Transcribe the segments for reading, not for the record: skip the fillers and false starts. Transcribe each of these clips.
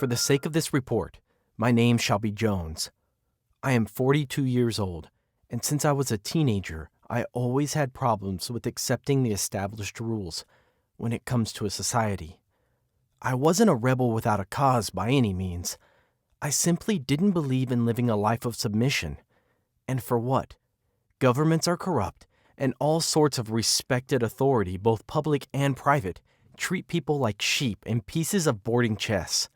For the sake of this report, my name shall be Jones. I am 42 years old, and since I was a teenager, I always had problems with accepting the established rules when it comes to a society. I wasn't a rebel without a cause by any means. I simply didn't believe in living a life of submission. And for what? Governments are corrupt, and all sorts of respected authority, both public and private, treat people like sheep and pieces of boarding chess.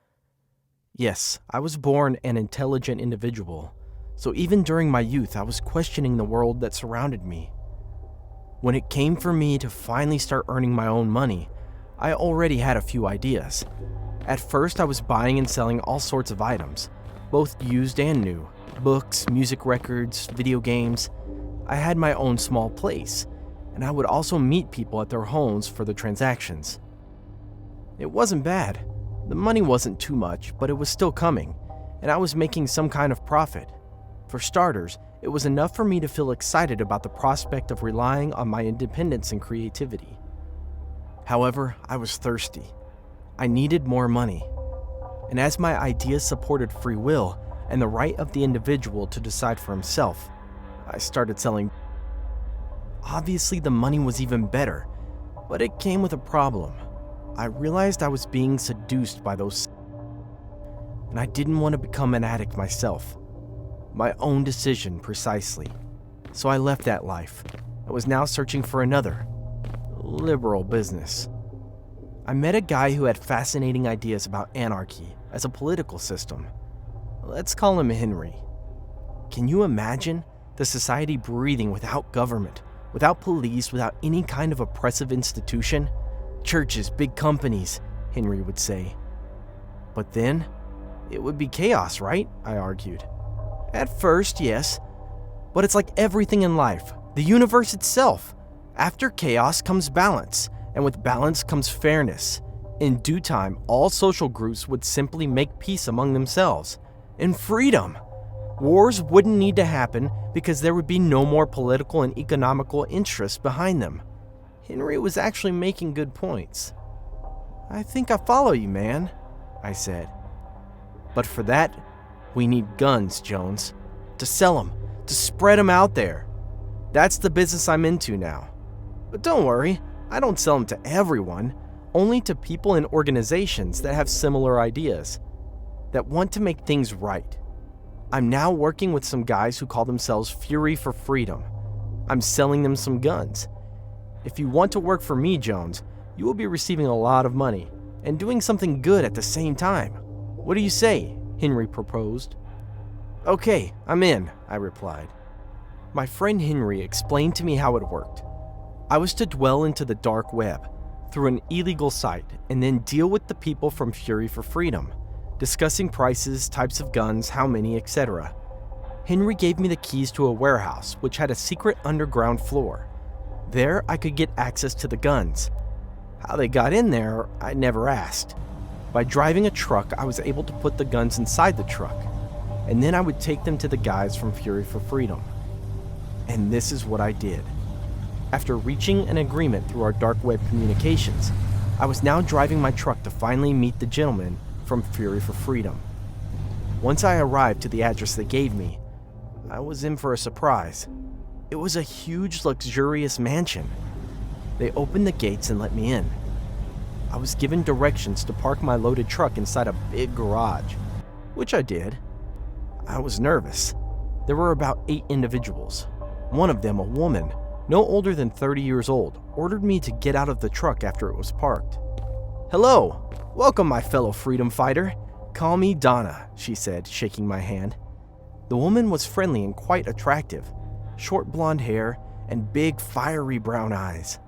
Yes, I was born an intelligent individual, so even during my youth I was questioning the world that surrounded me. When it came for me to finally start earning my own money, I already had a few ideas. At first I was buying and selling all sorts of items, both used and new, books, music records, video games. I had my own small place, and I would also meet people at their homes for the transactions. It wasn't bad. The money wasn't too much, but it was still coming, and I was making some kind of profit. For starters, it was enough for me to feel excited about the prospect of relying on my independence and creativity. However, I was thirsty. I needed more money. And as my ideas supported free will and the right of the individual to decide for himself, I started selling. Obviously, the money was even better, but it came with a problem. I realized I was being seduced by those, and I didn't want to become an addict myself. My own decision, precisely. So I left that life. I was now searching for another, liberal business. I met a guy who had fascinating ideas about anarchy as a political system. Let's call him Henry. Can you imagine the society breathing without government, without police, without any kind of oppressive institution? Churches, big companies, Henry would say. But then, it would be chaos, right? I argued. At first, yes. But it's like everything in life, the universe itself. After chaos comes balance, and with balance comes fairness. In due time, all social groups would simply make peace among themselves. And freedom! Wars wouldn't need to happen because there would be no more political and economical interests behind them. Henry was actually making good points. I think I follow you, man, I said. But for that, we need guns, Jones. To sell them, to spread them out there. That's the business I'm into now. But don't worry, I don't sell them to everyone, only to people and organizations that have similar ideas, that want to make things right. I'm now working with some guys who call themselves Fury for Freedom. I'm selling them some guns. If you want to work for me, Jones, you will be receiving a lot of money and doing something good at the same time. What do you say? Henry proposed. Okay, I'm in, I replied. My friend Henry explained to me how it worked. I was to dwell into the dark web through an illegal site and then deal with the people from Fury for Freedom, discussing prices, types of guns, how many, etc. Henry gave me the keys to a warehouse which had a secret underground floor. There, I could get access to the guns. How they got in there, I never asked. By driving a truck, I was able to put the guns inside the truck, and then I would take them to the guys from Fury for Freedom. And this is what I did. After reaching an agreement through our dark web communications, I was now driving my truck to finally meet the gentleman from Fury for Freedom. Once I arrived to the address they gave me, I was in for a surprise. It was a huge, luxurious mansion. They opened the gates and let me in. I was given directions to park my loaded truck inside a big garage, which I did. I was nervous. There were about 8 individuals. One of them, a woman, no older than 30 years old, ordered me to get out of the truck after it was parked. Hello, welcome my fellow freedom fighter. Call me Donna, she said, shaking my hand. The woman was friendly and quite attractive. Short blonde hair, and big, fiery brown eyes.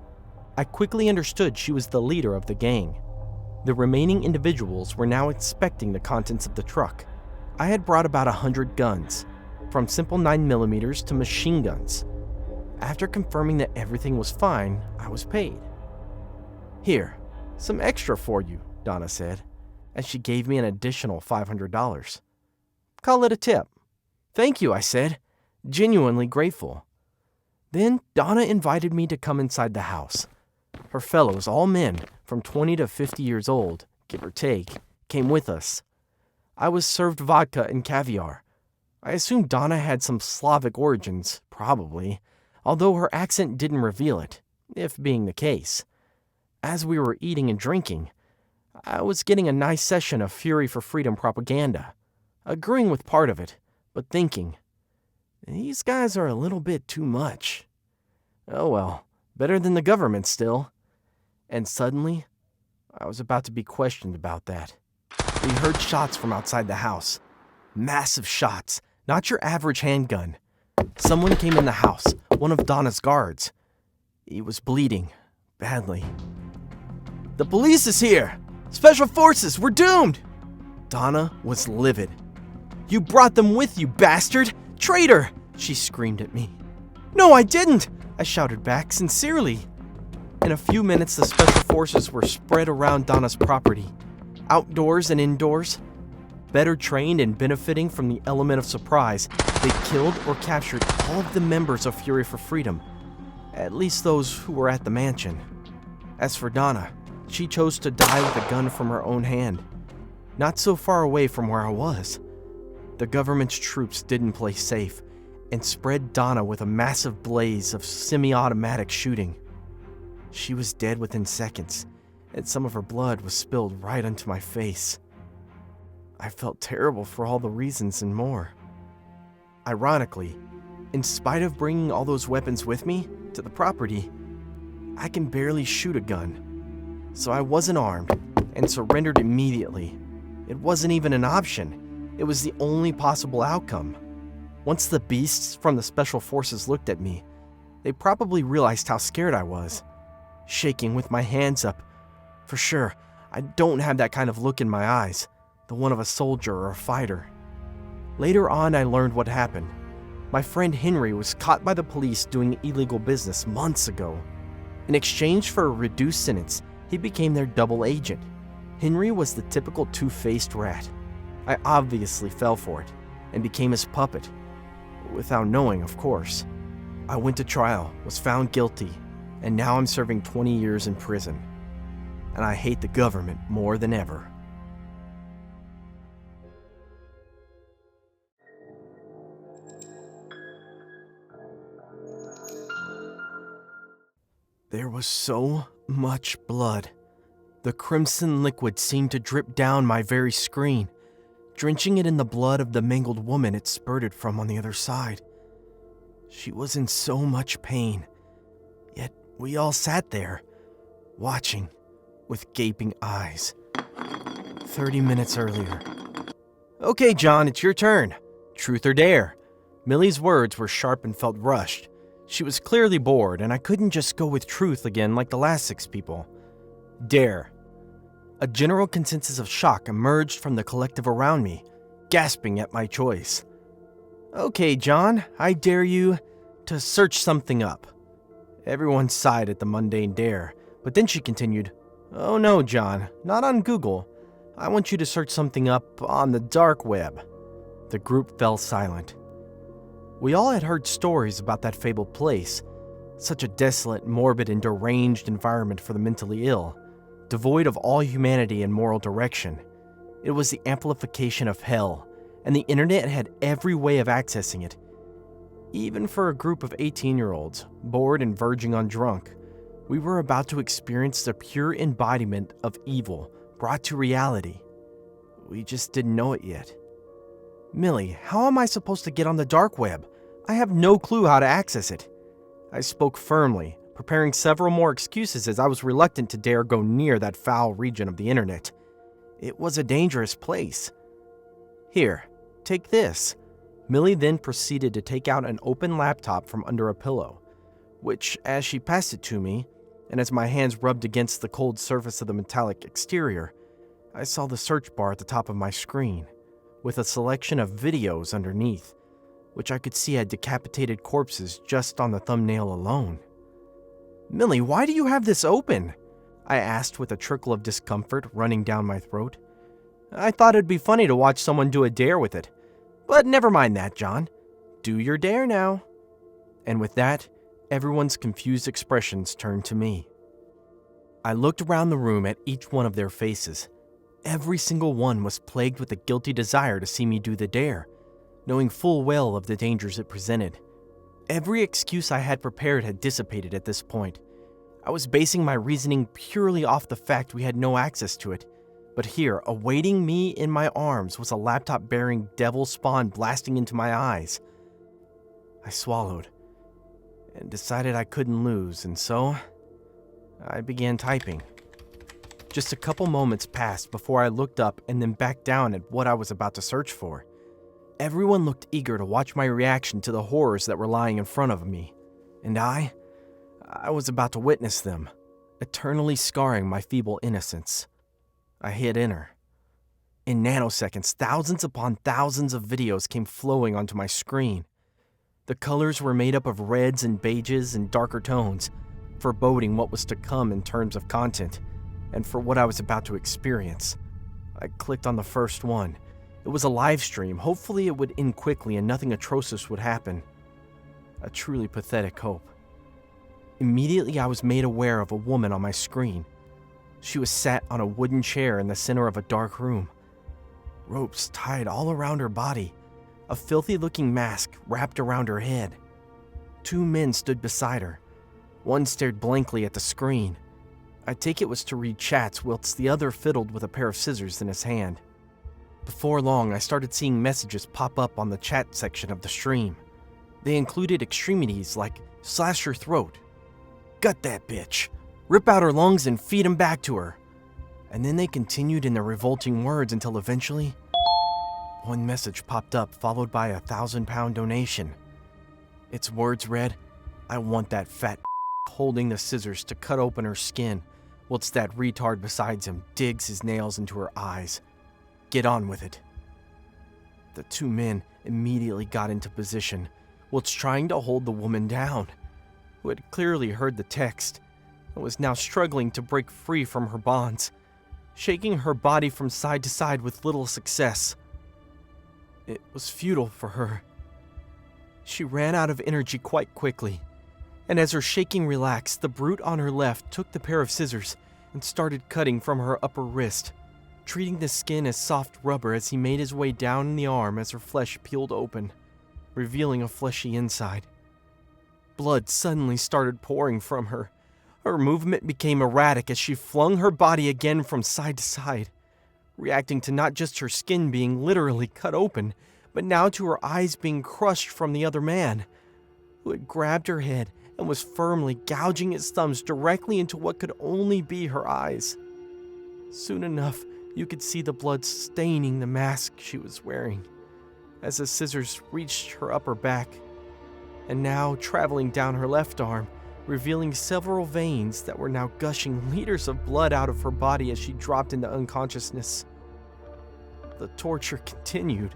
I quickly understood she was the leader of the gang. The remaining individuals were now inspecting the contents of the truck. I had brought about 100 guns, from simple 9mm to machine guns. After confirming that everything was fine, I was paid. Here, some extra for you, Donna said, as she gave me an additional $500. Call it a tip. Thank you, I said, genuinely grateful. Then Donna invited me to come inside the house. Her fellows, all men from 20 to 50 years old, give or take, came with us. I was served vodka and caviar. I assumed Donna had some Slavic origins, probably, although her accent didn't reveal it, if being the case. As we were eating and drinking, I was getting a nice session of Fury for Freedom propaganda, agreeing with part of it, but thinking, these guys are a little bit too much. Oh well, better than the government still. And suddenly, I was about to be questioned about that. We heard shots from outside the house. Massive shots, not your average handgun. Someone came in the house, one of Donna's guards. He was bleeding, badly. "The police is here! Special forces, we're doomed!" Donna was livid. "You brought them with you, bastard! Traitor!" she screamed at me. "No, I didn't!" I shouted back, sincerely. In a few minutes, the special forces were spread around Donna's property, outdoors and indoors. Better trained and benefiting from the element of surprise, they killed or captured all of the members of Fury for Freedom, at least those who were at the mansion. As for Donna, she chose to die with a gun from her own hand, not so far away from where I was. The government's troops didn't play safe and spread Donna with a massive blaze of semi-automatic shooting. She was dead within seconds, and some of her blood was spilled right onto my face. I felt terrible for all the reasons and more. Ironically, in spite of bringing all those weapons with me to the property, I can barely shoot a gun. So I wasn't armed and surrendered immediately. It wasn't even an option. It was the only possible outcome. Once the beasts from the special forces looked at me, they probably realized how scared I was. Shaking with my hands up. For sure, I don't have that kind of look in my eyes, the one of a soldier or a fighter. Later on, I learned what happened. My friend Henry was caught by the police doing illegal business months ago. In exchange for a reduced sentence, he became their double agent. Henry was the typical two-faced rat. I obviously fell for it and became his puppet. Without knowing, of course. I went to trial, was found guilty, and now I'm serving 20 years in prison. And I hate the government more than ever. There was so much blood. The crimson liquid seemed to drip down my very screen, drenching it in the blood of the mangled woman it spurted from on the other side. She was in so much pain, yet we all sat there, watching, with gaping eyes. 30 minutes earlier. "Okay, John, it's your turn. Truth or dare?" Millie's words were sharp and felt rushed. She was clearly bored, and I couldn't just go with truth again like the last 6 people. Dare. A general consensus of shock emerged from the collective around me, gasping at my choice. "Okay, John, I dare you to search something up." Everyone sighed at the mundane dare, but then she continued, "Oh no, John, not on Google. I want you to search something up on the dark web." The group fell silent. We all had heard stories about that fabled place, such a desolate, morbid, and deranged environment for the mentally ill, devoid of all humanity and moral direction. It was the amplification of hell, and the internet had every way of accessing it. Even for a group of 18-year-olds, bored and verging on drunk, we were about to experience the pure embodiment of evil brought to reality. We just didn't know it yet. "Millie, how am I supposed to get on the dark web? I have no clue how to access it." I spoke firmly, preparing several more excuses as I was reluctant to dare go near that foul region of the internet. It was a dangerous place. "Here, take this." Millie then proceeded to take out an open laptop from under a pillow, which, as she passed it to me, and as my hands rubbed against the cold surface of the metallic exterior, I saw the search bar at the top of my screen, with a selection of videos underneath, which I could see had decapitated corpses just on the thumbnail alone. "Millie, why do you have this open?" I asked with a trickle of discomfort running down my throat. "I thought it'd be funny to watch someone do a dare with it. But never mind that, John. Do your dare now." And with that, everyone's confused expressions turned to me. I looked around the room at each one of their faces. Every single one was plagued with a guilty desire to see me do the dare, knowing full well of the dangers it presented. Every excuse I had prepared had dissipated at this point. I was basing my reasoning purely off the fact we had no access to it. But here, awaiting me in my arms, was a laptop bearing devil spawn blasting into my eyes. I swallowed and decided I couldn't lose, and so I began typing. Just a couple moments passed before I looked up and then back down at what I was about to search for. Everyone looked eager to watch my reaction to the horrors that were lying in front of me, and I was about to witness them, eternally scarring my feeble innocence. I hit enter. In nanoseconds, thousands upon thousands of videos came flowing onto my screen. The colors were made up of reds and beiges and darker tones, foreboding what was to come in terms of content, and for what I was about to experience. I clicked on the first one. It was a live stream. Hopefully it would end quickly and nothing atrocious would happen. A truly pathetic hope. Immediately I was made aware of a woman on my screen. She was sat on a wooden chair in the center of a dark room. Ropes tied all around her body. A filthy-looking mask wrapped around her head. 2 men stood beside her. One stared blankly at the screen. I take it was to read chats whilst the other fiddled with a pair of scissors in his hand. Before long, I started seeing messages pop up on the chat section of the stream. They included extremities like, slash her throat, gut that bitch, rip out her lungs and feed them back to her. And then they continued in their revolting words until eventually, one message popped up followed by a 1,000-pound donation. Its words read, I want that fat holding the scissors to cut open her skin, whilst that retard beside him digs his nails into her eyes. Get on with it. The 2 men immediately got into position, whilst trying to hold the woman down, who had clearly heard the text and was now struggling to break free from her bonds, shaking her body from side to side with little success. It was futile for her. She ran out of energy quite quickly, and as her shaking relaxed, the brute on her left took the pair of scissors and started cutting from her upper wrist, treating the skin as soft rubber as he made his way down the arm as her flesh peeled open, revealing a fleshy inside. Blood suddenly started pouring from her. Her movement became erratic as she flung her body again from side to side, reacting to not just her skin being literally cut open, but now to her eyes being crushed from the other man, who had grabbed her head and was firmly gouging his thumbs directly into what could only be her eyes. Soon enough, you could see the blood staining the mask she was wearing, as the scissors reached her upper back, and now traveling down her left arm, revealing several veins that were now gushing liters of blood out of her body as she dropped into unconsciousness. The torture continued.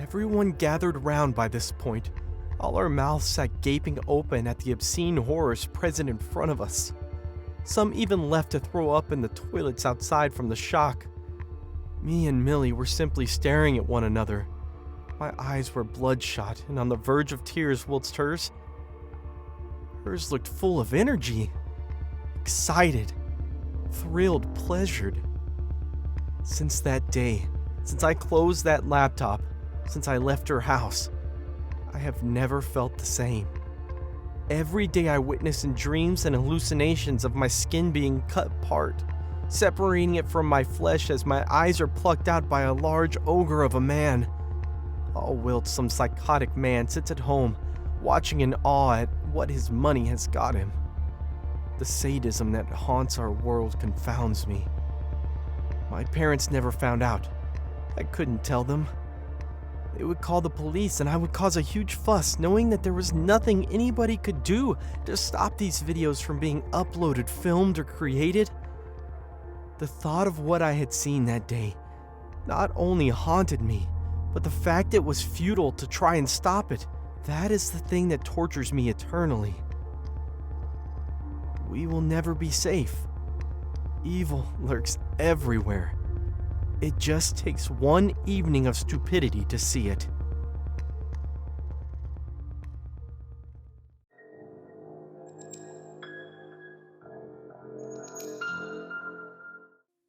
Everyone gathered round by this point. All our mouths sat gaping open at the obscene horrors present in front of us. Some even left to throw up in the toilets outside from the shock. Me and Millie were simply staring at one another. My eyes were bloodshot and on the verge of tears whilst hers looked full of energy, excited, thrilled, pleasured. Since that day, since I closed that laptop, since I left her house, I have never felt the same. Every day I witness in dreams and hallucinations of my skin being cut apart, separating it from my flesh as my eyes are plucked out by a large ogre of a man. All whilst some psychotic man sits at home, watching in awe at what his money has got him. The sadism that haunts our world confounds me. My parents never found out. I couldn't tell them. They would call the police and I would cause a huge fuss, knowing that there was nothing anybody could do to stop these videos from being uploaded, filmed, or created. The thought of what I had seen that day not only haunted me, but the fact it was futile to try and stop it, that is the thing that tortures me eternally. We will never be safe. Evil lurks everywhere. It just takes one evening of stupidity to see it.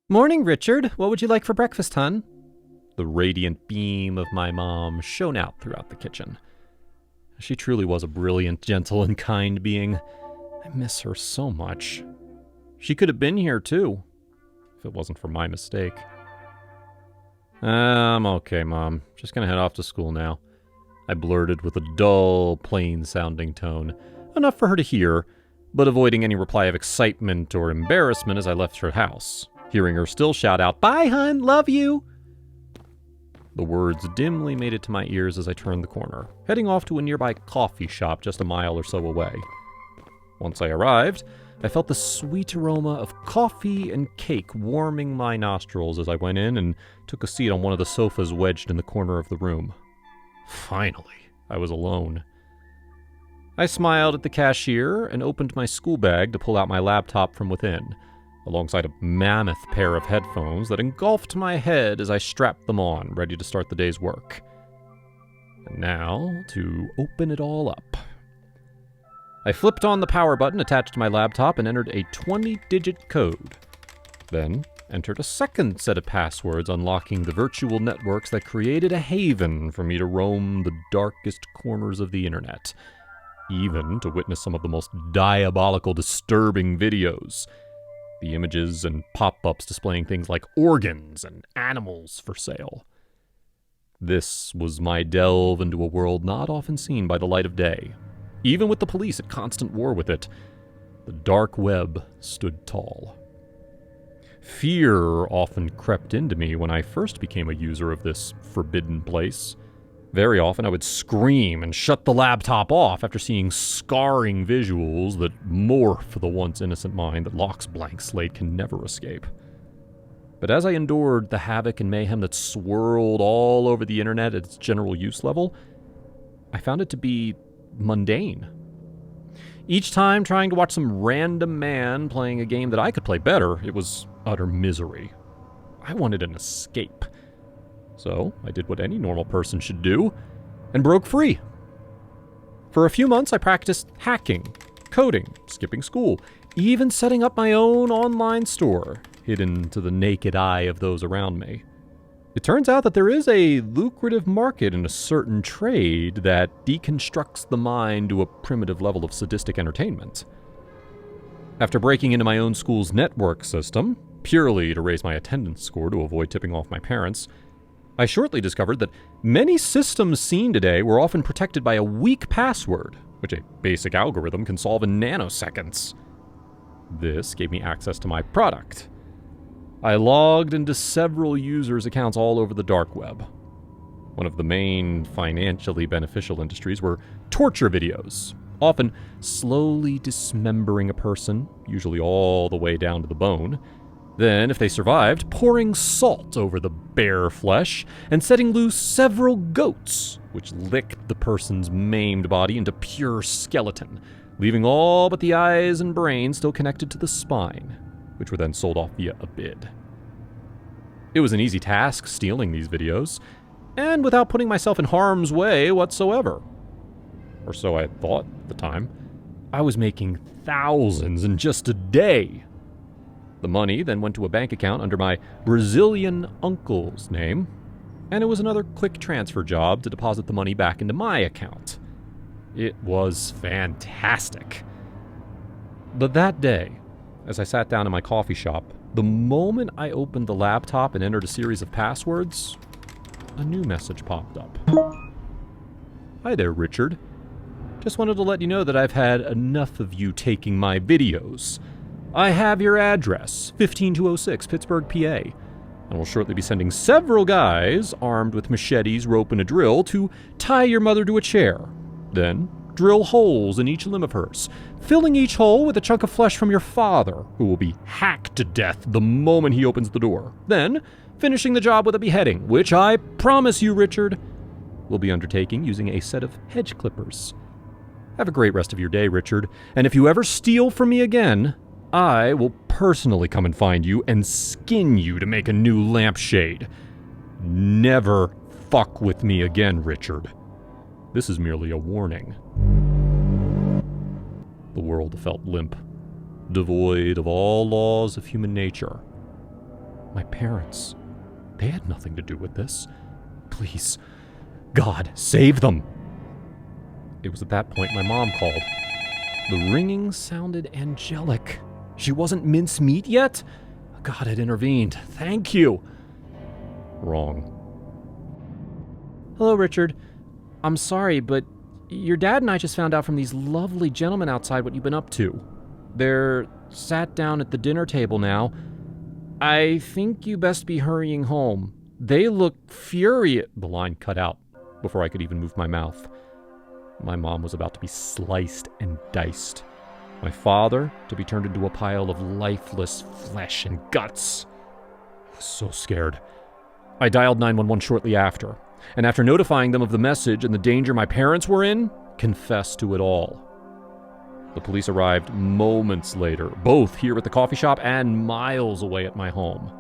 Morning, Richard. What would you like for breakfast, hon? The radiant beam of my mom shone out throughout the kitchen. She truly was a brilliant, gentle, and kind being. I miss her so much. She could have been here, too, if it wasn't for my mistake. I'm okay, Mom. Just gonna head off to school now. I blurted with a dull, plain-sounding tone, enough for her to hear, but avoiding any reply of excitement or embarrassment as I left her house, hearing her still shout out, "Bye, hun, love you!" The words dimly made it to my ears as I turned the corner, heading off to a nearby coffee shop just a mile or so away. Once I arrived, I felt the sweet aroma of coffee and cake warming my nostrils as I went in and took a seat on one of the sofas wedged in the corner of the room. Finally, I was alone. I smiled at the cashier and opened my school bag to pull out my laptop from within, alongside a mammoth pair of headphones that engulfed my head as I strapped them on, ready to start the day's work. And now, to open it all up. I flipped on the power button attached to my laptop and entered a 20-digit code. Then, entered a second set of passwords unlocking the virtual networks that created a haven for me to roam the darkest corners of the internet, even to witness some of the most diabolical, disturbing videos. The images and pop-ups displaying things like organs and animals for sale. This was my delve into a world not often seen by the light of day. Even with the police at constant war with it, the dark web stood tall. Fear often crept into me when I first became a user of this forbidden place. Very often I would scream and shut the laptop off after seeing scarring visuals that morph the once innocent mind that Locke's blank slate can never escape. But as I endured the havoc and mayhem that swirled all over the internet at its general use level, I found it to be mundane. Each time trying to watch some random man playing a game that I could play better, it was utter misery. I wanted an escape. So I did what any normal person should do, and broke free. For a few months I practiced hacking, coding, skipping school, even setting up my own online store, hidden to the naked eye of those around me. It turns out that there is a lucrative market in a certain trade that deconstructs the mind to a primitive level of sadistic entertainment. After breaking into my own school's network system, purely to raise my attendance score to avoid tipping off my parents, I shortly discovered that many systems seen today were often protected by a weak password, which a basic algorithm can solve in nanoseconds. This gave me access to my product. I logged into several users' accounts all over the dark web. One of the main financially beneficial industries were torture videos, often slowly dismembering a person, usually all the way down to the bone. Then, if they survived, pouring salt over the bare flesh and setting loose several goats, which licked the person's maimed body into pure skeleton, leaving all but the eyes and brain still connected to the spine, which were then sold off via a bid. It was an easy task stealing these videos, and without putting myself in harm's way whatsoever. Or so I thought at the time. I was making thousands in just a day. The money then went to a bank account under my Brazilian uncle's name, and it was another quick transfer job to deposit the money back into my account. It was fantastic. But that day, as I sat down in my coffee shop, the moment I opened the laptop and entered a series of passwords, a new message popped up. Hi there, Richard. Just wanted to let you know that I've had enough of you taking my videos. I have your address, 15206 Pittsburgh, PA, and will shortly be sending several guys armed with machetes, rope, and a drill to tie your mother to a chair. Then drill holes in each limb of hers, filling each hole with a chunk of flesh from your father, who will be hacked to death the moment he opens the door. Then finishing the job with a beheading, which I promise you, Richard, will be undertaking using a set of hedge clippers. Have a great rest of your day, Richard, and if you ever steal from me again, I will personally come and find you and skin you to make a new lampshade. Never fuck with me again, Richard. This is merely a warning. The world felt limp, devoid of all laws of human nature. My parents. They had nothing to do with this. Please, God, save them. It was at that point my mom called. The ringing sounded angelic. She wasn't mincemeat yet? God had intervened. Thank you. Wrong. Hello, Richard. I'm sorry, but your dad and I just found out from these lovely gentlemen outside what you've been up to. They're sat down at the dinner table now. I think you best be hurrying home. They look furious. The line cut out before I could even move my mouth. My mom was about to be sliced and diced. My father to be turned into a pile of lifeless flesh and guts. I was so scared. I dialed 911 shortly after, and after notifying them of the message and the danger my parents were in, confessed to it all. The police arrived moments later, both here at the coffee shop and miles away at my home.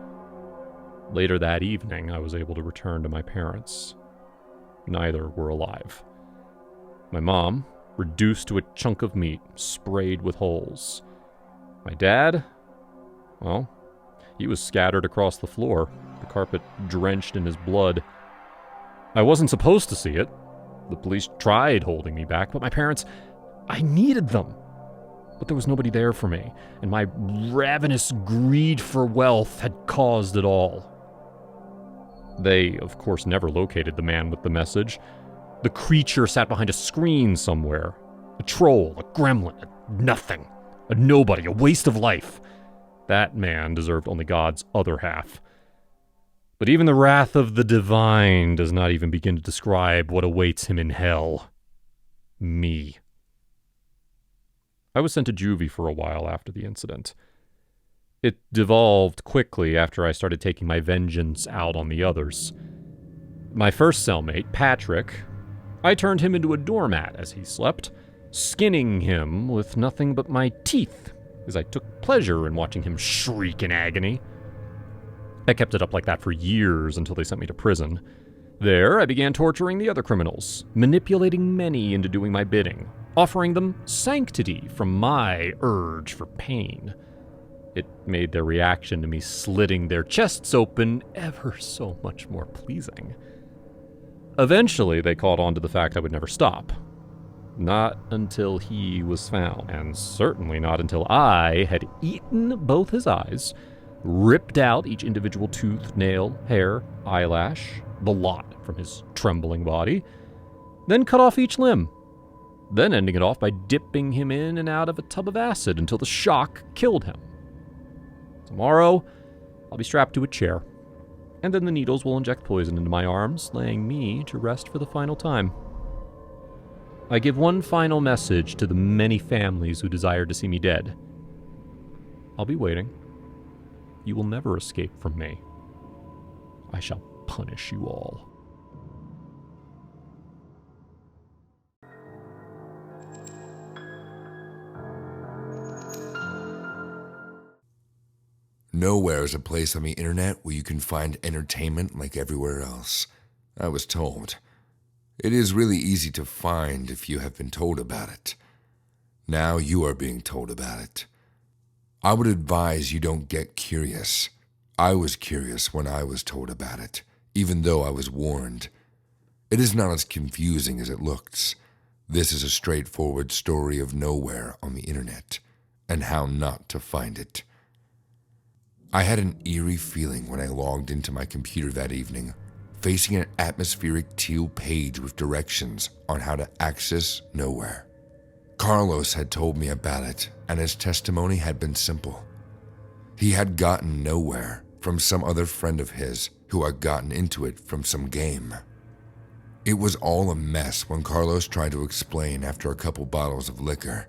Later that evening, I was able to return to my parents. Neither were alive. My mom, reduced to a chunk of meat, sprayed with holes. My dad, well, he was scattered across the floor, the carpet drenched in his blood. I wasn't supposed to see it. The police tried holding me back, but my parents, I needed them. But there was nobody there for me, and my ravenous greed for wealth had caused it all. They, of course, never located the man with the message. The creature sat behind a screen somewhere. A troll, a gremlin, a nothing, a nobody, a waste of life. That man deserved only God's other half. But even the wrath of the divine does not even begin to describe what awaits him in hell. Me. I was sent to juvie for a while after the incident. It devolved quickly after I started taking my vengeance out on the others. My first cellmate, Patrick, I turned him into a doormat as he slept, skinning him with nothing but my teeth, as I took pleasure in watching him shriek in agony. I kept it up like that for years until they sent me to prison. There, I began torturing the other criminals, manipulating many into doing my bidding, offering them sanctity from my urge for pain. It made their reaction to me slitting their chests open ever so much more pleasing. Eventually, they caught on to the fact I would never stop. Not until he was found, and certainly not until I had eaten both his eyes, ripped out each individual tooth, nail, hair, eyelash, the lot from his trembling body, then cut off each limb, then ending it off by dipping him in and out of a tub of acid until the shock killed him. Tomorrow, I'll be strapped to a chair, and then the needles will inject poison into my arms, laying me to rest for the final time. I give one final message to the many families who desire to see me dead. I'll be waiting. You will never escape from me. I shall punish you all. Nowhere is a place on the internet where you can find entertainment like everywhere else, I was told. It is really easy to find if you have been told about it. Now you are being told about it. I would advise you don't get curious. I was curious when I was told about it, even though I was warned. It is not as confusing as it looks. This is a straightforward story of nowhere on the internet, and how not to find it. I had an eerie feeling when I logged into my computer that evening, facing an atmospheric teal page with directions on how to access nowhere. Carlos had told me about it, and his testimony had been simple. He had gotten nowhere from some other friend of his who had gotten into it from some game. It was all a mess when Carlos tried to explain after a couple bottles of liquor.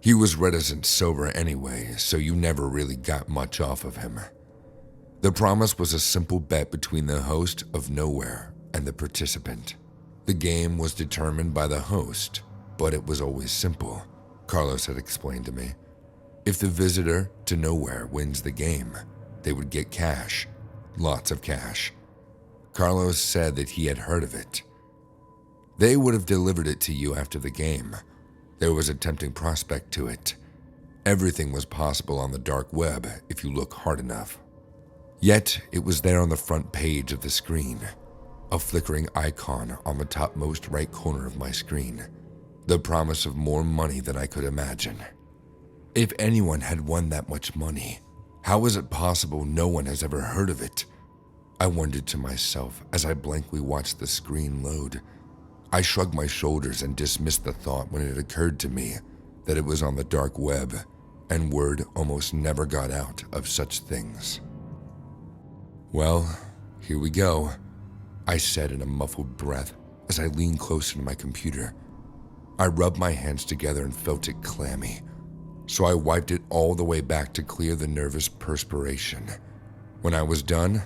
He was reticent sober anyway, so you never really got much off of him. The promise was a simple bet between the host of Nowhere and the participant. The game was determined by the host, but it was always simple, Carlos had explained to me. If the visitor to Nowhere wins the game, they would get cash, lots of cash. Carlos said that he had heard of it. They would have delivered it to you after the game. There was a tempting prospect to it. Everything was possible on the dark web if you look hard enough. Yet it was there on the front page of the screen, a flickering icon on the topmost right corner of my screen, the promise of more money than I could imagine. If anyone had won that much money, how is it possible no one has ever heard of it? I wondered to myself as I blankly watched the screen load. I shrugged my shoulders and dismissed the thought when it occurred to me that it was on the dark web, and word almost never got out of such things. Well, here we go, I said in a muffled breath as I leaned closer to my computer. I rubbed my hands together and felt it clammy, so I wiped it all the way back to clear the nervous perspiration. When I was done,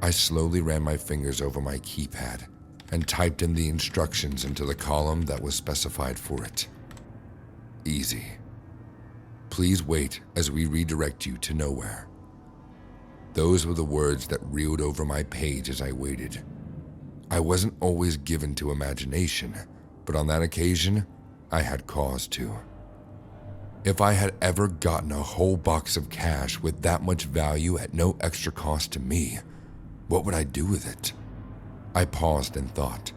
I slowly ran my fingers over my keypad and typed in the instructions into the column that was specified for it. Easy. Please wait as we redirect you to nowhere. Those were the words that reeled over my page as I waited. I wasn't always given to imagination, but on that occasion, I had cause to. If I had ever gotten a whole box of cash with that much value at no extra cost to me, what would I do with it? I paused and thought.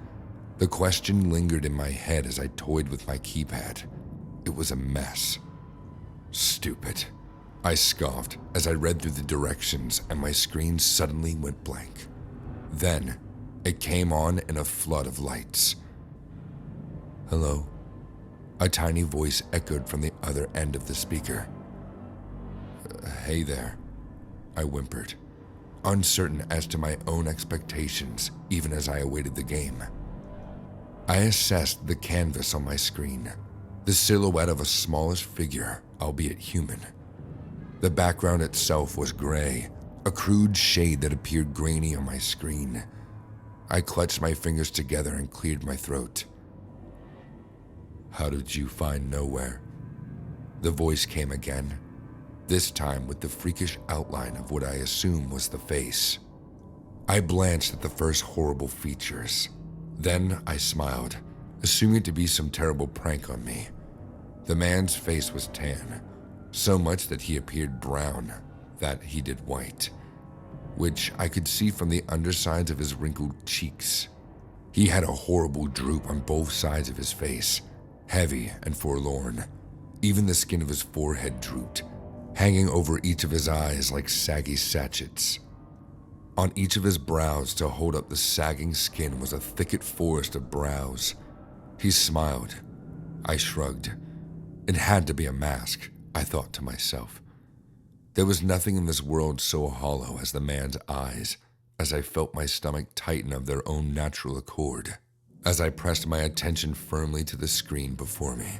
The question lingered in my head as I toyed with my keypad. It was a mess. Stupid, I scoffed as I read through the directions and my screen suddenly went blank. Then, it came on in a flood of lights. Hello? A tiny voice echoed from the other end of the speaker. Hey there, I whimpered, uncertain as to my own expectations even as I awaited the game. I assessed the canvas on my screen, the silhouette of a smallish figure, albeit human. The background itself was gray, a crude shade that appeared grainy on my screen. I clutched my fingers together and cleared my throat. How did you find nowhere? The voice came again, this time with the freakish outline of what I assume was the face. I blanched at the first horrible features. Then I smiled, assuming it to be some terrible prank on me. The man's face was tan, so much that he appeared brown, that he did white, which I could see from the undersides of his wrinkled cheeks. He had a horrible droop on both sides of his face, heavy and forlorn. Even the skin of his forehead drooped, hanging over each of his eyes like saggy sachets. On each of his brows to hold up the sagging skin was a thicket forest of brows. He smiled. I shrugged. It had to be a mask, I thought to myself. There was nothing in this world so hollow as the man's eyes, as I felt my stomach tighten of their own natural accord, as I pressed my attention firmly to the screen before me.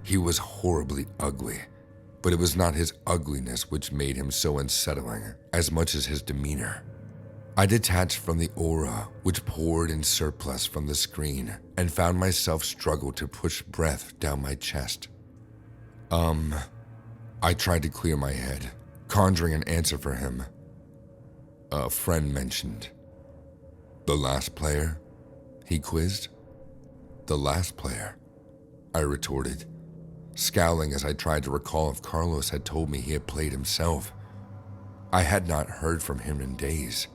He was horribly ugly, but it was not his ugliness which made him so unsettling as much as his demeanor. I detached from the aura which poured in surplus from the screen and found myself struggle to push breath down my chest. I tried to clear my head, conjuring an answer for him. A friend mentioned. The last player? He quizzed. The last player, I retorted, scowling as I tried to recall if Carlos had told me he had played himself. I had not heard from him in days.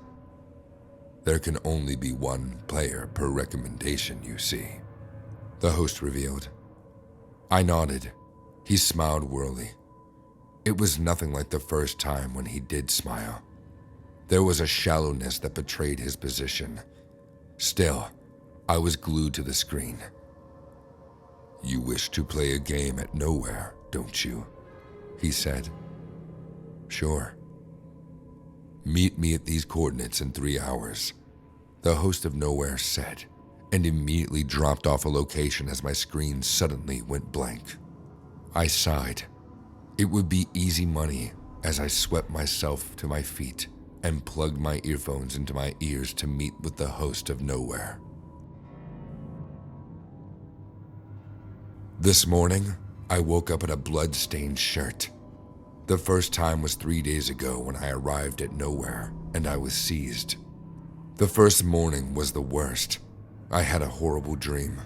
There can only be one player per recommendation, you see, the host revealed. I nodded. He smiled wearily. It was nothing like the first time when he did smile. There was a shallowness that betrayed his position. Still, I was glued to the screen. You wish to play a game at Nowhere, don't you? He said. Sure. Meet me at these coordinates in 3 hours, the host of Nowhere said, and immediately dropped off a location as my screen suddenly went blank. I sighed. It would be easy money as I swept myself to my feet and plugged my earphones into my ears to meet with the host of Nowhere. This morning, I woke up in a blood-stained shirt. The first time was 3 days ago when I arrived at Nowhere and I was seized. The first morning was the worst. I had a horrible dream.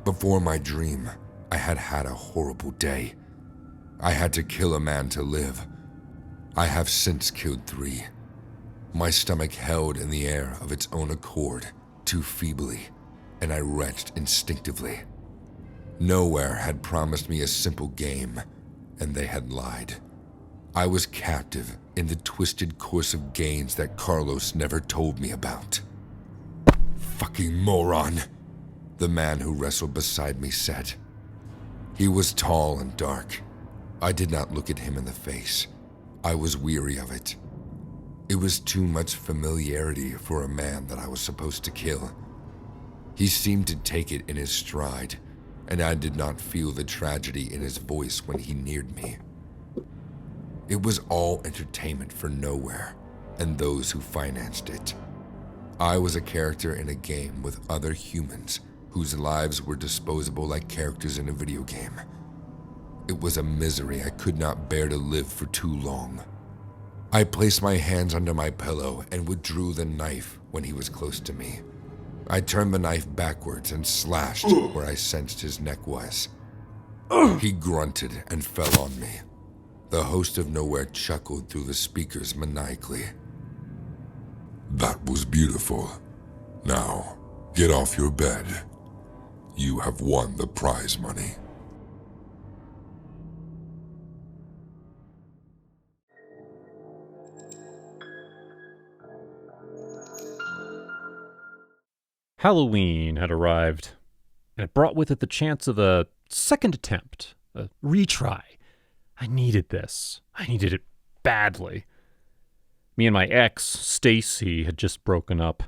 Before my dream, I had had a horrible day. I had to kill a man to live. I have since killed 3. My stomach held in the air of its own accord, too feebly, and I retched instinctively. Nowhere had promised me a simple game, and they had lied. I was captive in the twisted course of gains that Carlos never told me about. Fucking moron, the man who wrestled beside me said. He was tall and dark. I did not look at him in the face. I was weary of it. It was too much familiarity for a man that I was supposed to kill. He seemed to take it in his stride, and I did not feel the tragedy in his voice when he neared me. It was all entertainment for Nowhere and those who financed it. I was a character in a game with other humans whose lives were disposable like characters in a video game. It was a misery I could not bear to live for too long. I placed my hands under my pillow and withdrew the knife when he was close to me. I turned the knife backwards and slashed where I sensed his neck was. He grunted and fell on me. The host of Nowhere chuckled through the speakers maniacally. That was beautiful. Now, get off your bed. You have won the prize money. Halloween had arrived, and it brought with it the chance of a second attempt, a retry. I needed this. I needed it badly. Me and my ex, Stacy, had just broken up.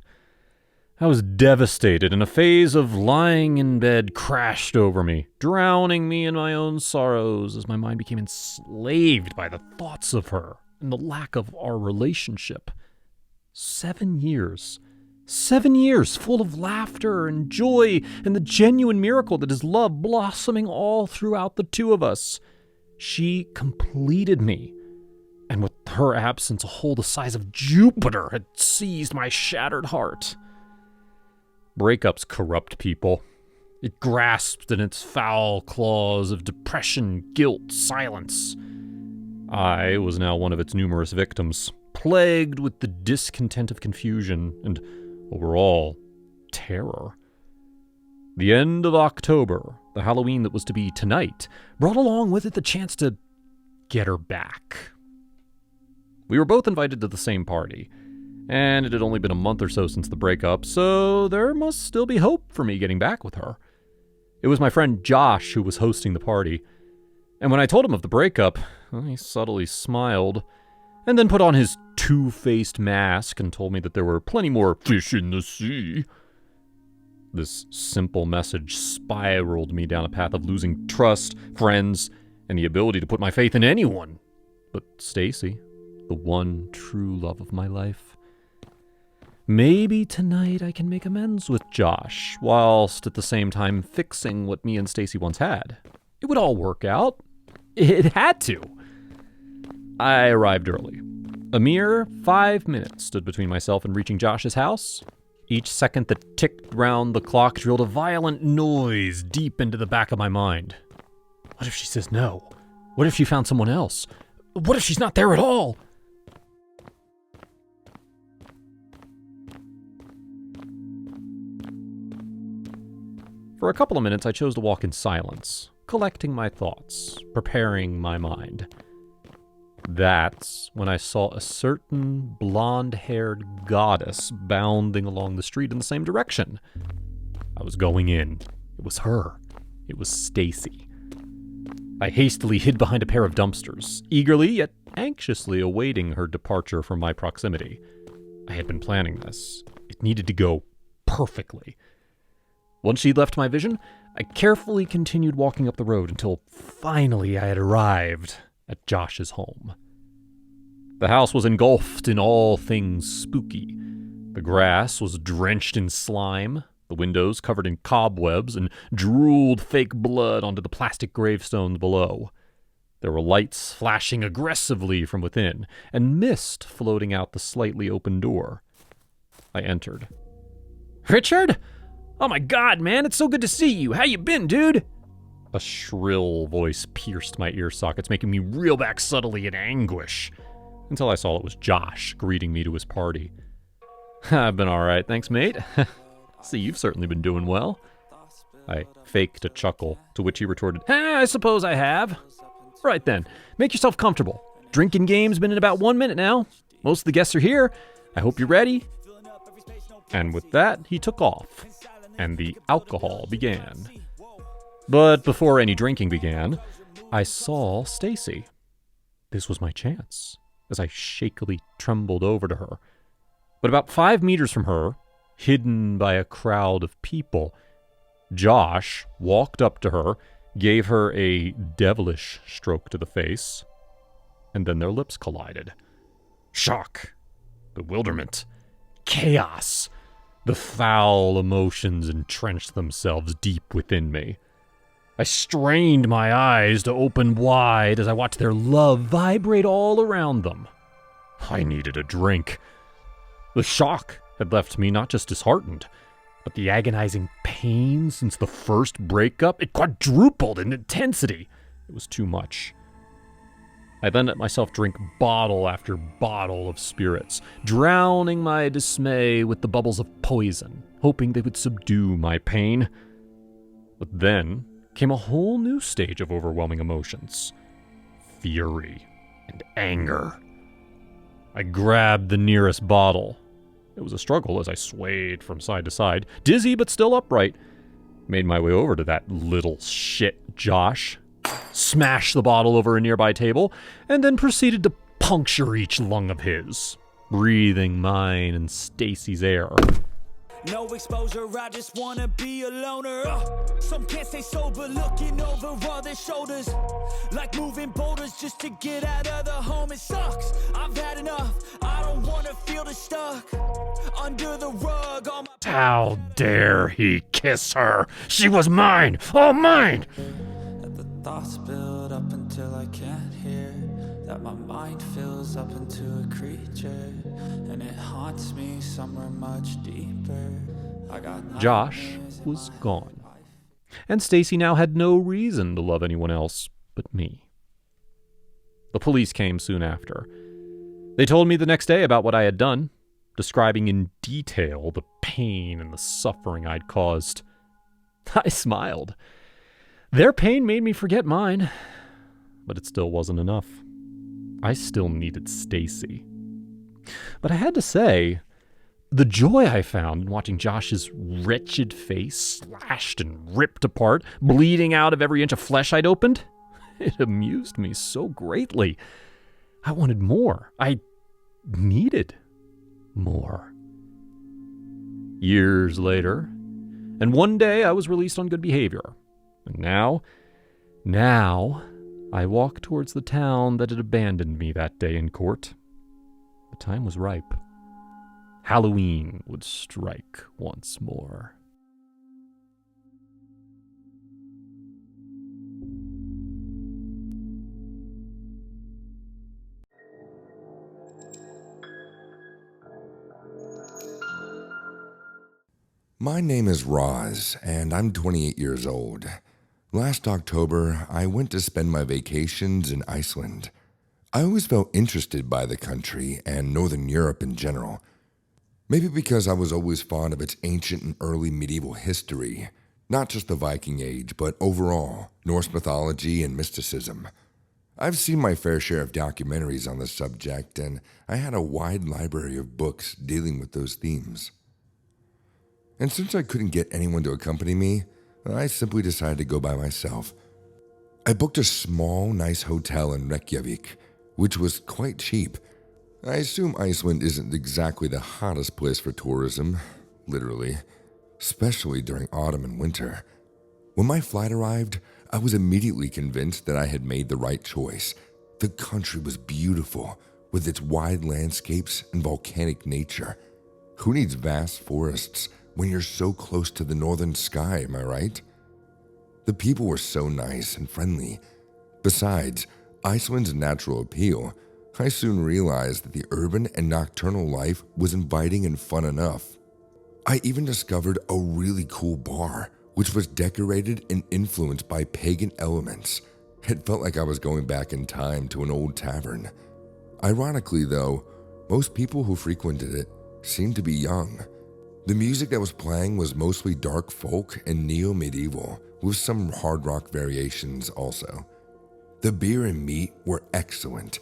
I was devastated, and a phase of lying in bed crashed over me, drowning me in my own sorrows as my mind became enslaved by the thoughts of her and the lack of our relationship. 7 years. 7 years full of laughter and joy and the genuine miracle that is love blossoming all throughout the two of us. She completed me, and with her absence, a hole the size of Jupiter had seized my shattered heart. Breakups corrupt people. It grasped in its foul claws of depression, guilt, silence. I was now one of its numerous victims, plagued with the discontent of confusion and, overall, terror. The end of October, the Halloween that was to be tonight, brought along with it the chance to get her back. We were both invited to the same party, and it had only been a month or so since the breakup, so there must still be hope for me getting back with her. It was my friend Josh who was hosting the party, and when I told him of the breakup, he subtly smiled, and then put on his two-faced mask and told me that there were plenty more fish in the sea. This simple message spiraled me down a path of losing trust, friends, and the ability to put my faith in anyone but Stacy, the one true love of my life. Maybe tonight I can make amends with Josh, whilst at the same time fixing what me and Stacy once had. It would all work out. It had to. I arrived early. A mere 5 minutes stood between myself and reaching Josh's house. Each second that ticked round the clock drilled a violent noise deep into the back of my mind. What if she says no? What if she found someone else? What if she's not there at all? For a couple of minutes, I chose to walk in silence, collecting my thoughts, preparing my mind. That's when I saw a certain blonde-haired goddess bounding along the street in the same direction. I was going in. It was her. It was Stacy. I hastily hid behind a pair of dumpsters, eagerly yet anxiously awaiting her departure from my proximity. I had been planning this. It needed to go perfectly. Once she'd left my vision, I carefully continued walking up the road until finally I had arrived at Josh's home. The house was engulfed in all things spooky. The grass was drenched in slime, the windows covered in cobwebs and drooled fake blood onto the plastic gravestones below. There were lights flashing aggressively from within, and mist floating out the slightly open door. I entered. "Richard? Oh my God, man, it's so good to see you. How you been, dude?" A shrill voice pierced my ear sockets, making me reel back subtly in anguish. until I saw it was Josh greeting me to his party. I've been alright, thanks, mate. See, you've certainly been doing well. I faked a chuckle, to which he retorted, I suppose I have. Right then, make yourself comfortable. Drinking game's been in about 1 minute now. Most of the guests are here. I hope you're ready. And with that, he took off, and the alcohol began. But before any drinking began, I saw Stacy. This was my chance, as I shakily trembled over to her. But about 5 meters from her, hidden by a crowd of people, Josh walked up to her, gave her a devilish stroke to the face, and then their lips collided. Shock, bewilderment, chaos. The foul emotions entrenched themselves deep within me. I strained my eyes to open wide as I watched their love vibrate all around them. I needed a drink. The shock had left me not just disheartened, but the agonizing pain since the first breakup, it quadrupled in intensity. It was too much. I then let myself drink bottle after bottle of spirits, drowning my dismay with the bubbles of poison, hoping they would subdue my pain. But then came a whole new stage of overwhelming emotions. Fury and anger. I grabbed the nearest bottle. It was a struggle as I swayed from side to side, dizzy but still upright. Made my way over to that little shit Josh, smashed the bottle over a nearby table, and then proceeded to puncture each lung of his, breathing mine and Stacy's air. No exposure, I just wanna be a loner. Some can't stay sober, looking over all their shoulders, like moving boulders just to get out of the home. It sucks, I've had enough. I don't wanna feel the stuck under the rug. On my How dare he kiss her? She was mine, all mine! Let the thoughts build up until I can't hear, that my mind fills up into a creature, and it haunts me somewhere much deeper. I got Josh was gone, and Stacy now had no reason to love anyone else but me. The police came soon after. They told me the next day about what I had done, describing in detail the pain and the suffering I'd caused. I smiled. Their pain made me forget mine, but it still wasn't enough. I still needed Stacy. But I had to say, the joy I found in watching Josh's wretched face slashed and ripped apart, bleeding out of every inch of flesh I'd opened, it amused me so greatly. I wanted more. I needed more. Years later, and one day I was released on good behavior. And now, I walk towards the town that had abandoned me that day in court. The time was ripe. Halloween would strike once more. My name is Roz, and I'm 28 years old. Last October, I went to spend my vacations in Iceland. I always felt interested by the country and Northern Europe in general. Maybe because I was always fond of its ancient and early medieval history, not just the Viking Age, but overall, Norse mythology and mysticism. I've seen my fair share of documentaries on the subject, and I had a wide library of books dealing with those themes. And since I couldn't get anyone to accompany me, I simply decided to go by myself. I booked a small, nice hotel in Reykjavik, which was quite cheap. I assume Iceland isn't exactly the hottest place for tourism, literally, especially during autumn and winter. When my flight arrived, I was immediately convinced that I had made the right choice. The country was beautiful, with its wide landscapes and volcanic nature. Who needs vast forests when you're so close to the northern sky, am I right? The people were so nice and friendly. Besides Iceland's natural appeal, I soon realized that the urban and nocturnal life was inviting and fun enough. I even discovered a really cool bar, which was decorated and influenced by pagan elements. It felt like I was going back in time to an old tavern. Ironically, though, most people who frequented it seemed to be young. The music that was playing was mostly dark folk and neo-medieval, with some hard rock variations also. The beer and meat were excellent,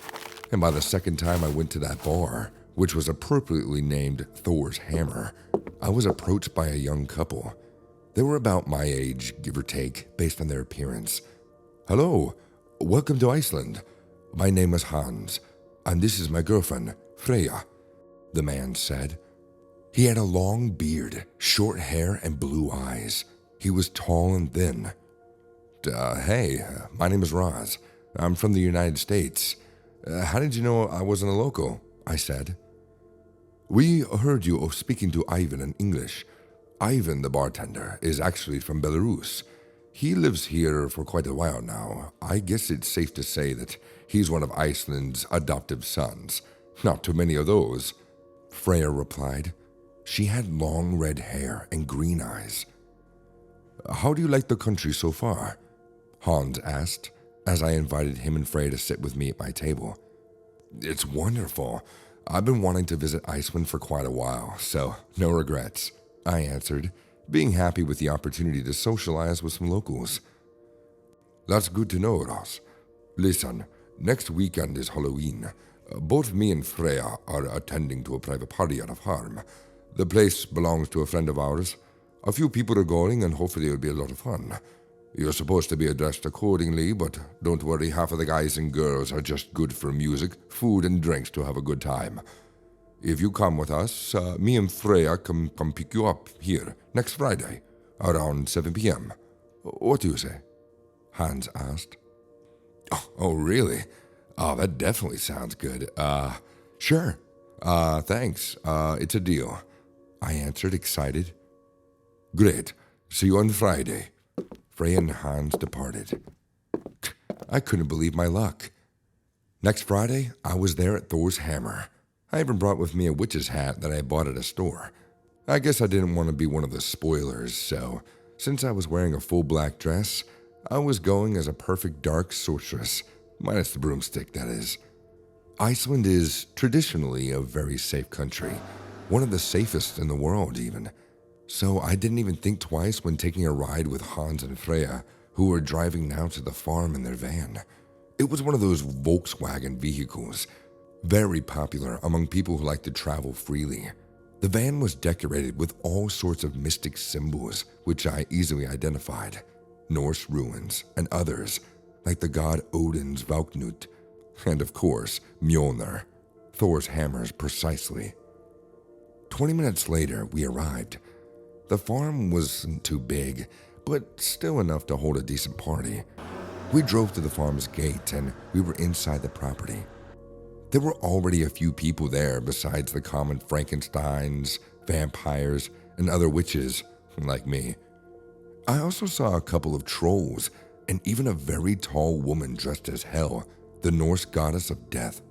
and by the second time I went to that bar, which was appropriately named Thor's Hammer, I was approached by a young couple. They were about my age, give or take, based on their appearance. "Hello, welcome to Iceland. My name is Hans, and this is my girlfriend, Freya," the man said. He had a long beard, short hair, and blue eyes. He was tall and thin. Hey, my name is Roz. I'm from the United States. How did you know I wasn't a local?" I said. "We heard you speaking to Ivan in English. Ivan, the bartender, is actually from Belarus. He lives here for quite a while now. I guess it's safe to say that he's one of Iceland's adoptive sons. Not too many of those," Freya replied. She had long red hair and green eyes. "How do you like the country so far?" Hans asked, as I invited him and Freya to sit with me at my table. "It's wonderful. I've been wanting to visit Iceland for quite a while, so no regrets," I answered, being happy with the opportunity to socialize with some locals. "That's good to know, Ross. Listen, next weekend is Halloween. Both me and Freya are attending to a private party at a farm. The place belongs to a friend of ours. A few people are going, and hopefully it'll be a lot of fun. You're supposed to be dressed accordingly, but don't worry, half of the guys and girls are just good for music, food, and drinks to have a good time. If you come with us, me and Freya can come pick you up here next Friday, around 7 p.m. What do you say?" Hans asked. Oh, really? Oh, that definitely sounds good. Sure. Thanks. It's a deal," I answered, excited. "Great. See you on Friday." Freya and Hans departed. I couldn't believe my luck. Next Friday, I was there at Thor's Hammer. I even brought with me a witch's hat that I bought at a store. I guess I didn't want to be one of the spoilers, so since I was wearing a full black dress, I was going as a perfect dark sorceress, minus the broomstick, that is. Iceland is traditionally a very safe country, one of the safest in the world even. So I didn't even think twice when taking a ride with Hans and Freya, who were driving now to the farm in their van. It was one of those Volkswagen vehicles, very popular among people who like to travel freely. The van was decorated with all sorts of mystic symbols, which I easily identified. Norse ruins and others, like the god Odin's Valknut, and of course, Mjolnir, Thor's hammers precisely. 20 minutes later, we arrived. The farm wasn't too big, but still enough to hold a decent party. We drove to the farm's gate and we were inside the property. There were already a few people there besides the common Frankensteins, vampires, and other witches, like me. I also saw a couple of trolls and even a very tall woman dressed as Hel, the Norse goddess of death.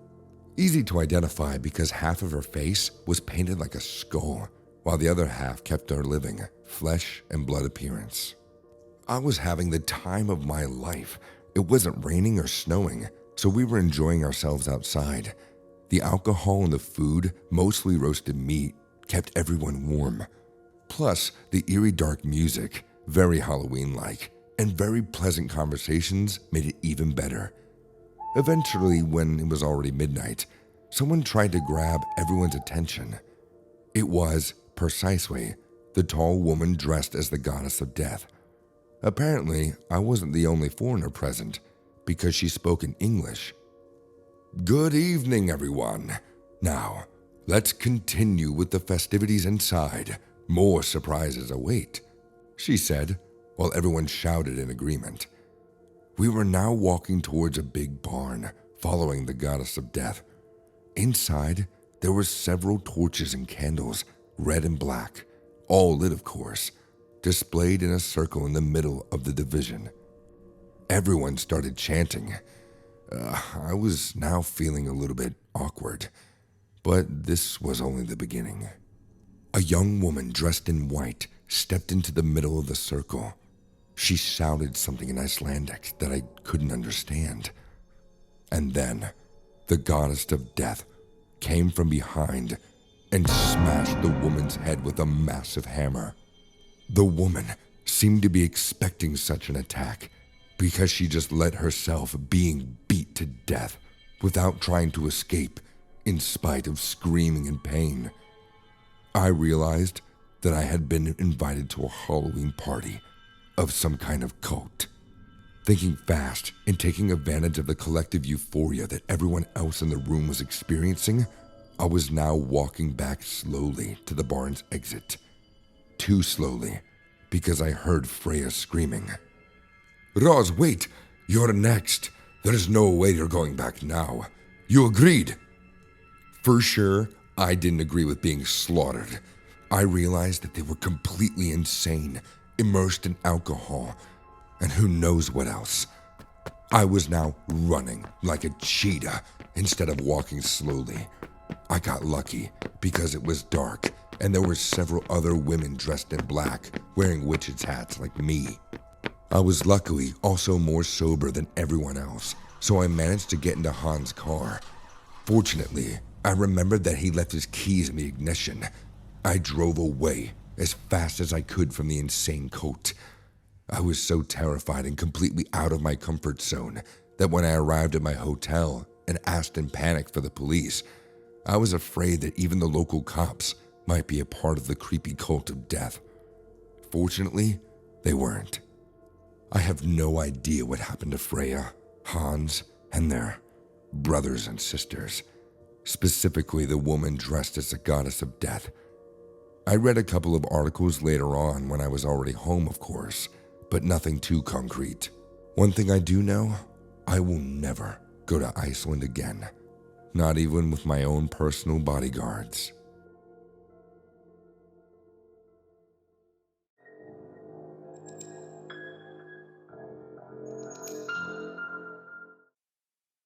Easy to identify because half of her face was painted like a skull, while the other half kept her living, flesh and blood appearance. I was having the time of my life. It wasn't raining or snowing, so we were enjoying ourselves outside. The alcohol and the food, mostly roasted meat, kept everyone warm. Plus, the eerie dark music, very Halloween-like, and very pleasant conversations made it even better. Eventually, when it was already midnight, someone tried to grab everyone's attention. It was, precisely, the tall woman dressed as the goddess of death. Apparently, I wasn't the only foreigner present, because she spoke in English. "Good evening, everyone. Now, let's continue with the festivities inside. More surprises await," she said, while everyone shouted in agreement. We were now walking towards a big barn, following the goddess of death. Inside, there were several torches and candles, red and black, all lit of course, displayed in a circle in the middle of the division. Everyone started chanting. I was now feeling a little bit awkward, but this was only the beginning. A young woman dressed in white stepped into the middle of the circle. She shouted something in Icelandic that I couldn't understand. And then, the goddess of death, came from behind and smashed the woman's head with a massive hammer. The woman seemed to be expecting such an attack because she just let herself being beat to death without trying to escape in spite of screaming in pain. I realized that I had been invited to a Halloween party of some kind of cult. Thinking fast and taking advantage of the collective euphoria that everyone else in the room was experiencing, I was now walking back slowly to the barn's exit. Too slowly, because I heard Freya screaming. "Roz, wait! You're next! There's no way you're going back now. You agreed!" For sure, I didn't agree with being slaughtered. I realized that they were completely insane, immersed in alcohol, and who knows what else. I was now running like a cheetah instead of walking slowly. I got lucky because it was dark and there were several other women dressed in black wearing witches' hats like me. I was luckily also more sober than everyone else, so I managed to get into Han's car. Fortunately, I remembered that he left his keys in the ignition. I drove away as fast as I could from the insane cult. I was so terrified and completely out of my comfort zone that when I arrived at my hotel and asked in panic for the police, I was afraid that even the local cops might be a part of the creepy cult of death. Fortunately, they weren't. I have no idea what happened to Freya, Hans, and their brothers and sisters, specifically the woman dressed as the goddess of death. I read a couple of articles later on when I was already home, of course, but nothing too concrete. One thing I do know, I will never go to Iceland again, not even with my own personal bodyguards.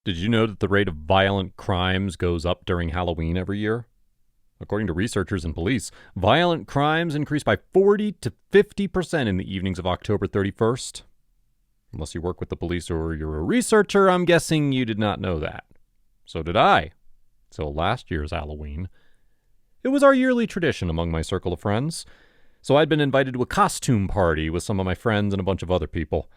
Did you know that the rate of violent crimes goes up during Halloween every year? According to researchers and police, violent crimes increase by 40 to 50% in the evenings of October 31st. Unless you work with the police or you're a researcher, I'm guessing you did not know that. So did I. So last year's Halloween. It was our yearly tradition among my circle of friends. So I'd been invited to a costume party with some of my friends and a bunch of other people.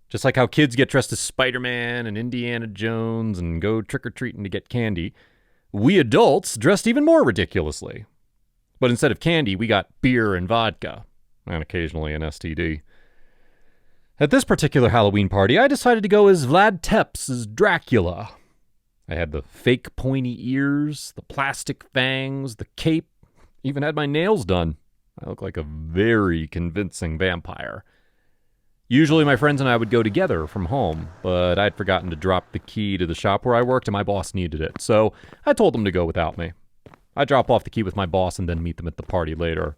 Just like how kids get dressed as Spider-Man and Indiana Jones and go trick-or-treating to get candy, we adults dressed even more ridiculously. But instead of candy, we got beer and vodka, and occasionally an STD. At this particular Halloween party, I decided to go as Vlad Tepes as Dracula. I had the fake pointy ears, the plastic fangs, the cape, even had my nails done. I look like a very convincing vampire. Usually my friends and I would go together from home, but I'd forgotten to drop the key to the shop where I worked and my boss needed it, so I told them to go without me. I'd drop off the key with my boss and then meet them at the party later.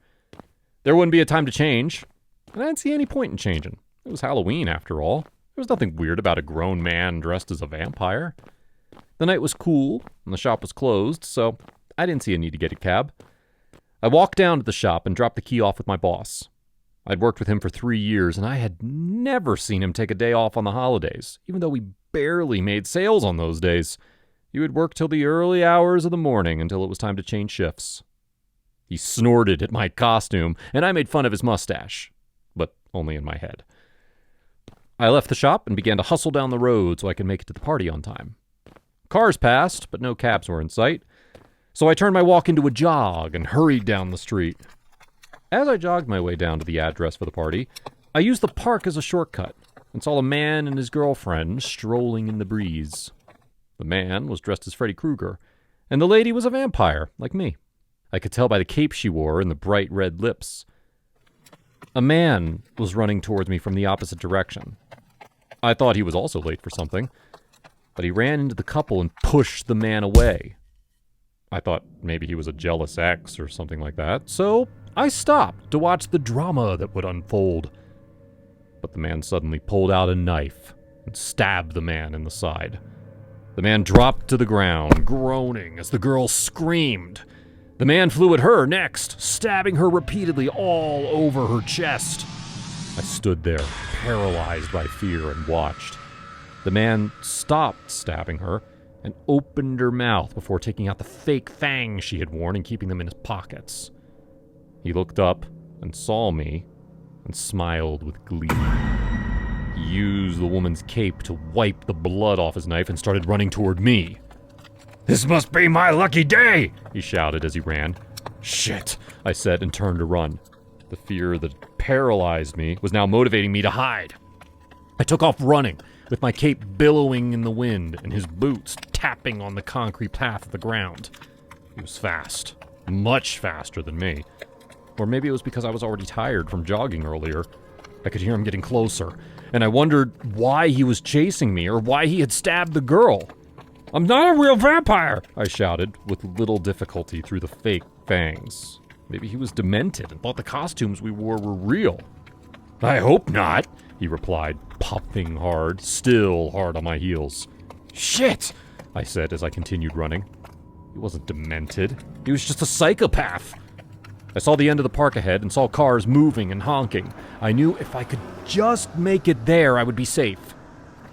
There wouldn't be a time to change, and I didn't see any point in changing. It was Halloween after all. There was nothing weird about a grown man dressed as a vampire. The night was cool and the shop was closed, so I didn't see a need to get a cab. I walked down to the shop and dropped the key off with my boss. I'd worked with him for 3 years, and I had never seen him take a day off on the holidays, even though we barely made sales on those days. He would work till the early hours of the morning until it was time to change shifts. He snorted at my costume, and I made fun of his mustache, but only in my head. I left the shop and began to hustle down the road so I could make it to the party on time. Cars passed, but no cabs were in sight, so I turned my walk into a jog and hurried down the street. As I jogged my way down to the address for the party, I used the park as a shortcut and saw a man and his girlfriend strolling in the breeze. The man was dressed as Freddy Krueger, and the lady was a vampire, like me. I could tell by the cape she wore and the bright red lips. A man was running towards me from the opposite direction. I thought he was also late for something, but he ran into the couple and pushed the man away. I thought maybe he was a jealous ex or something like that, so I stopped to watch the drama that would unfold. But the man suddenly pulled out a knife and stabbed the man in the side. The man dropped to the ground, groaning as the girl screamed. The man flew at her next, stabbing her repeatedly all over her chest. I stood there, paralyzed by fear, and watched. The man stopped stabbing her and opened her mouth before taking out the fake fangs she had worn and keeping them in his pockets. He looked up and saw me and smiled with glee. He used the woman's cape to wipe the blood off his knife and started running toward me. "This must be my lucky day!" he shouted as he ran. "Shit," I said and turned to run. The fear that paralyzed me was now motivating me to hide. I took off running, with my cape billowing in the wind and his boots tapping on the concrete path of the ground. He was fast, much faster than me. Or maybe it was because I was already tired from jogging earlier. I could hear him getting closer, and I wondered why he was chasing me or why he had stabbed the girl. "I'm not a real vampire!" I shouted, with little difficulty through the fake fangs. Maybe he was demented and thought the costumes we wore were real. "I hope not," he replied, puffing hard, still hard on my heels. "Shit!" I said as I continued running. He wasn't demented. He was just a psychopath. I saw the end of the park ahead and saw cars moving and honking. I knew if I could just make it there, I would be safe.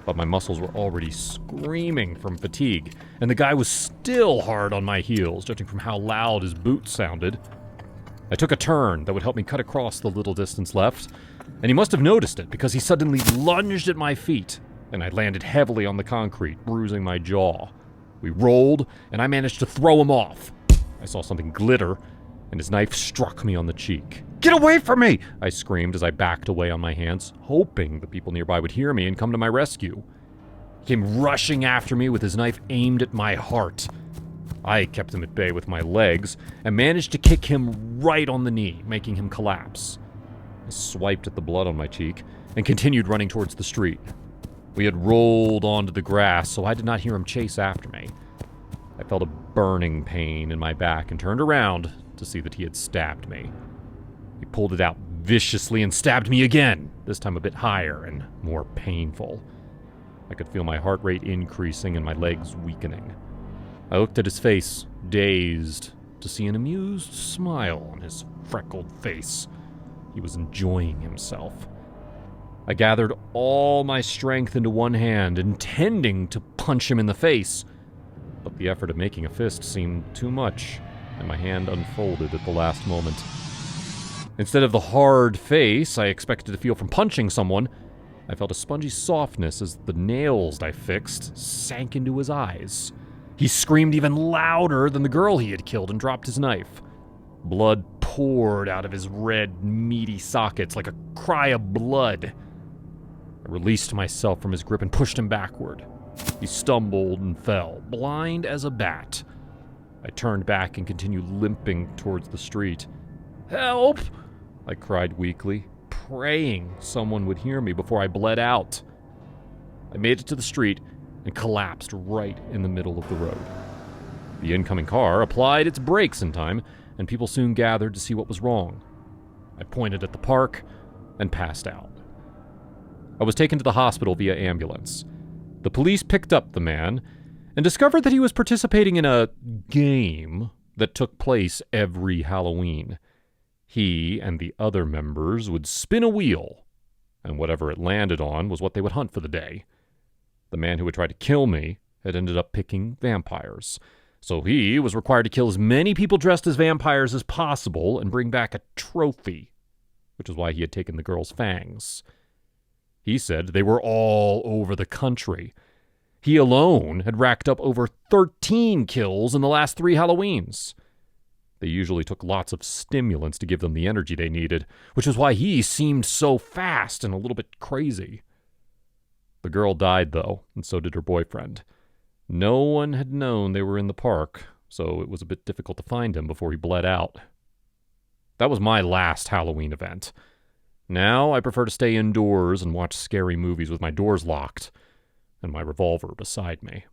But my muscles were already screaming from fatigue, and the guy was still hard on my heels, judging from how loud his boots sounded. I took a turn that would help me cut across the little distance left, and he must have noticed it because he suddenly lunged at my feet, and I landed heavily on the concrete, bruising my jaw. We rolled, and I managed to throw him off. I saw something glitter, and his knife struck me on the cheek. "Get away from me!" I screamed as I backed away on my hands, hoping the people nearby would hear me and come to my rescue. He came rushing after me with his knife aimed at my heart. I kept him at bay with my legs and managed to kick him right on the knee, making him collapse. I swiped at the blood on my cheek and continued running towards the street. We had rolled onto the grass, so I did not hear him chase after me. I felt a burning pain in my back and turned around to see that he had stabbed me. He pulled it out viciously and stabbed me again, this time a bit higher and more painful. I could feel my heart rate increasing and my legs weakening. I looked at his face, dazed, to see an amused smile on his freckled face. He was enjoying himself. I gathered all my strength into one hand, intending to punch him in the face, but the effort of making a fist seemed too much, and my hand unfolded at the last moment. Instead of the hard face I expected to feel from punching someone, I felt a spongy softness as the nails I fixed sank into his eyes. He screamed even louder than the girl he had killed and dropped his knife. Blood poured out of his red, meaty sockets like a cry of blood. I released myself from his grip and pushed him backward. He stumbled and fell, blind as a bat. I turned back and continued limping towards the street. "Help!" I cried weakly, praying someone would hear me before I bled out. I made it to the street and collapsed right in the middle of the road. The incoming car applied its brakes in time, and people soon gathered to see what was wrong. I pointed at the park and passed out. I was taken to the hospital via ambulance. The police picked up the man and discovered that he was participating in a game that took place every Halloween. He and the other members would spin a wheel, and whatever it landed on was what they would hunt for the day. The man who had tried to kill me had ended up picking vampires, so he was required to kill as many people dressed as vampires as possible and bring back a trophy, which is why he had taken the girl's fangs. He said they were all over the country. He alone had racked up over 13 kills in the last 3 Halloweens. They usually took lots of stimulants to give them the energy they needed, which is why he seemed so fast and a little bit crazy. The girl died, though, and so did her boyfriend. No one had known they were in the park, so it was a bit difficult to find him before he bled out. That was my last Halloween event. Now I prefer to stay indoors and watch scary movies with my doors locked and my revolver beside me.